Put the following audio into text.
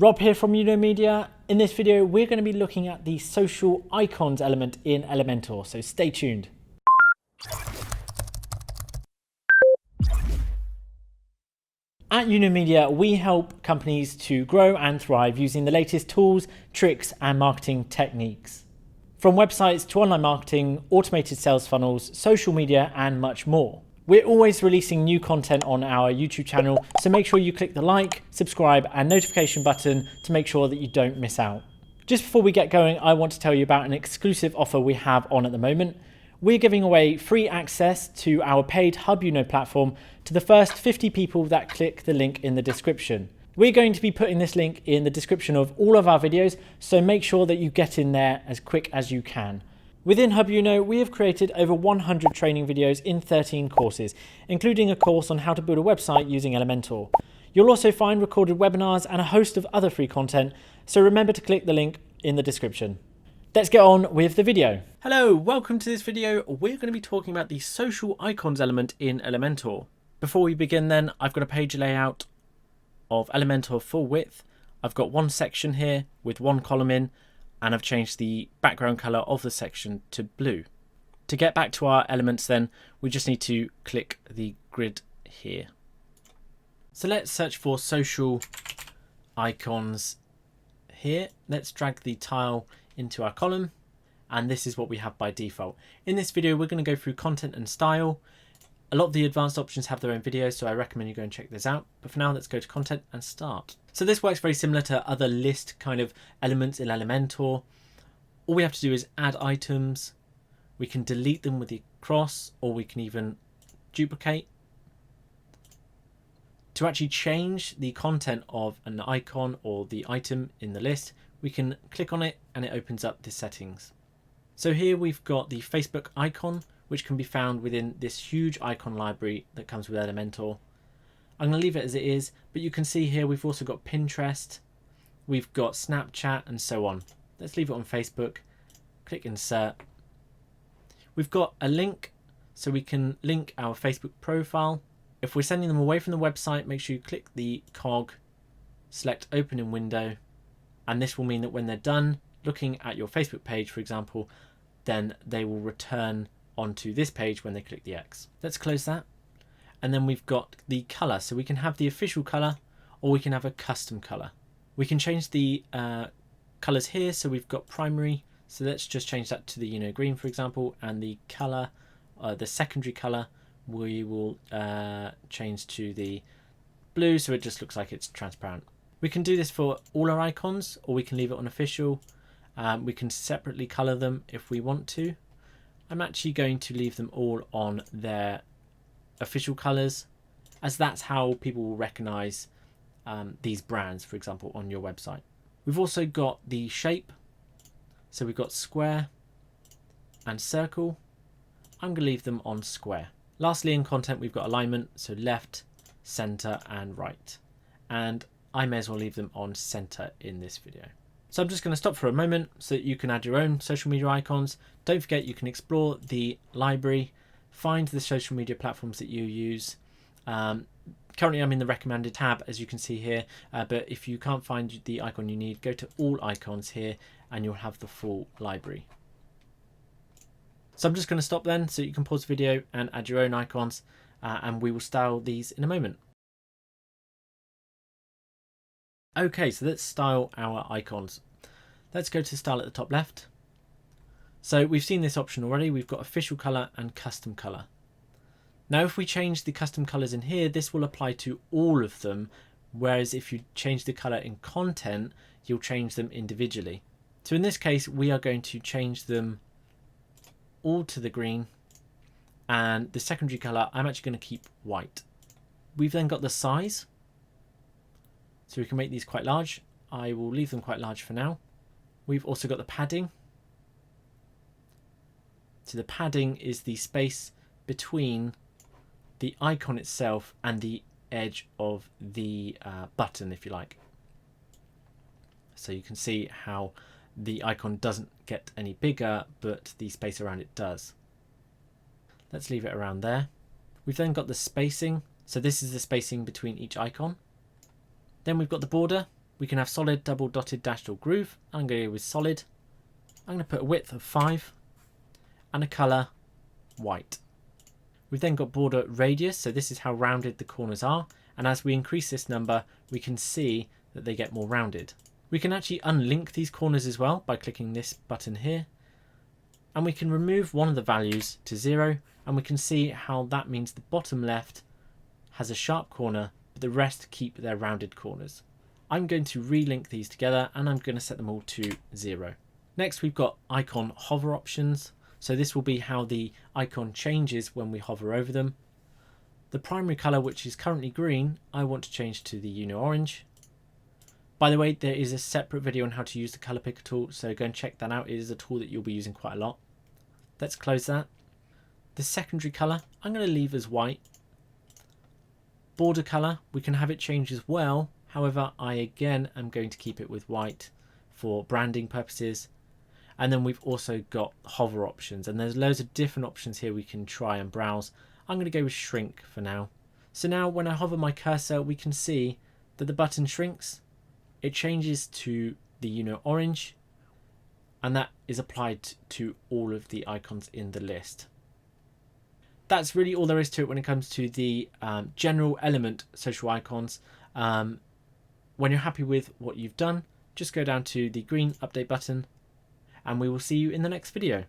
Rob here from Media. In this video, we're going to be looking at the social icons element in Elementor, so stay tuned. At Media, we help companies to grow and thrive using the latest tools, tricks, and marketing techniques. From websites to online marketing, automated sales funnels, social media, and much more. We're always releasing new content on our YouTube channel, so make sure you click the like, subscribe, and notification button to make sure that you don't miss out. Just before we get going, I want to tell you about an exclusive offer we have on at the moment. We're giving away free access to our paid Hub platform to the first 50 people that click the link in the description. We're going to be putting this link in the description of all of our videos, so make sure that you get in there as quick as you can. Within Hub we have created over 100 training videos in 13 courses, including a course on how to build a website using Elementor. You'll also find recorded webinars and a host of other free content, so remember to click the link in the description. Let's get on with the video. Hello, welcome to this video. We're going to be talking about the social icons element in Elementor. Before we begin then, I've got a page layout of Elementor full width. I've got one section here with one column in, and I've changed the background color of the section to blue. To get back to our elements then, we just need to click the grid here. So let's search for social icons here. Let's drag the tile into our column, and this is what we have by default. In this video, we're going to go through content and style. A lot of the advanced options have their own videos, so I recommend you go and check this out. But for now, let's go to content and start. So this works very similar to other list kind of elements in Elementor. All we have to do is add items. We can delete them with the cross, or we can even duplicate. To actually change the content of an icon or the item in the list, we can click on it and it opens up the settings. So here we've got the Facebook icon, which can be found within this huge icon library that comes with Elementor. I'm going to leave it as it is, but you can see here we've also got Pinterest, we've got Snapchat, and so on. Let's leave it on Facebook, click insert. We've got a link, so we can link our Facebook profile. If we're sending them away from the website, make sure you click the cog, select open in window, and this will mean that when they're done looking at your Facebook page, for example, then they will return onto this page when they click the X. Let's close that. And then we've got the color. So we can have the official color, or we can have a custom color. We can change the colors here. So we've got primary. So let's just change that to the green, for example, and the color, the secondary color, we will change to the blue. So it just looks like it's transparent. We can do this for all our icons, or we can leave it on official. We can separately color them if we want to. I'm actually going to leave them all on their official colors, as that's how people will recognize these brands, for example, on your website. We've also got the shape. So we've got square and circle. I'm going to leave them on square. Lastly, in content, we've got alignment, so left, center, and right. And I may as well leave them on center in this video. So I'm just going to stop for a moment so that you can add your own social media icons. Don't forget, you can explore the library, find the social media platforms that you use. Currently I'm in the recommended tab, as you can see here, but if you can't find the icon you need, go to all icons here and you'll have the full library. So I'm just going to stop then so you can pause the video and add your own icons, and we will style these in a moment. Okay, so let's style our icons. Let's go to style at the top left. So we've seen this option already. We've got official color and custom color. Now if we change the custom colors in here, this will apply to all of them, whereas if you change the color in content, you'll change them individually. So in this case, we are going to change them all to the green, and the secondary color I'm actually going to keep white. We've then got the size. So we can make these quite large. I will leave them quite large for now. We've also got the padding. So the padding is the space between the icon itself and the edge of the button, if you like. So you can see how the icon doesn't get any bigger, but the space around it does. Let's leave it around there. We've then got the spacing. So this is the spacing between each icon. Then we've got the border. we can have solid, double, dotted, dashed or groove. I'm going to go with solid. I'm going to put a width of 5 and a colour white. We've then got border radius, so this is how rounded the corners are, and as we increase this number we can see that they get more rounded. We can actually unlink these corners as well by clicking this button here, and we can remove one of the values to 0, and we can see how that means the bottom left has a sharp corner but the rest keep their rounded corners. I'm going to relink these together and I'm going to set them all to 0. Next we've got icon hover options. So this will be how the icon changes when we hover over them. The primary colour, which is currently green, I want to change to the orange. By the way, there is a separate video on how to use the colour picker tool, so go and check that out. It is a tool that you'll be using quite a lot. Let's close that. The secondary colour, I'm going to leave as white. Border colour, we can have it change as well. However, I again am going to keep it with white for branding purposes. And then we've also got hover options, and there's loads of different options here we can try and browse. I'm going to go with shrink for now. So now when I hover my cursor, we can see that the button shrinks. It changes to the orange, and that is applied to all of the icons in the list. That's really all there is to it when it comes to the general element social icons. When you're happy with what you've done, just go down to the green update button, and we will see you in the next video.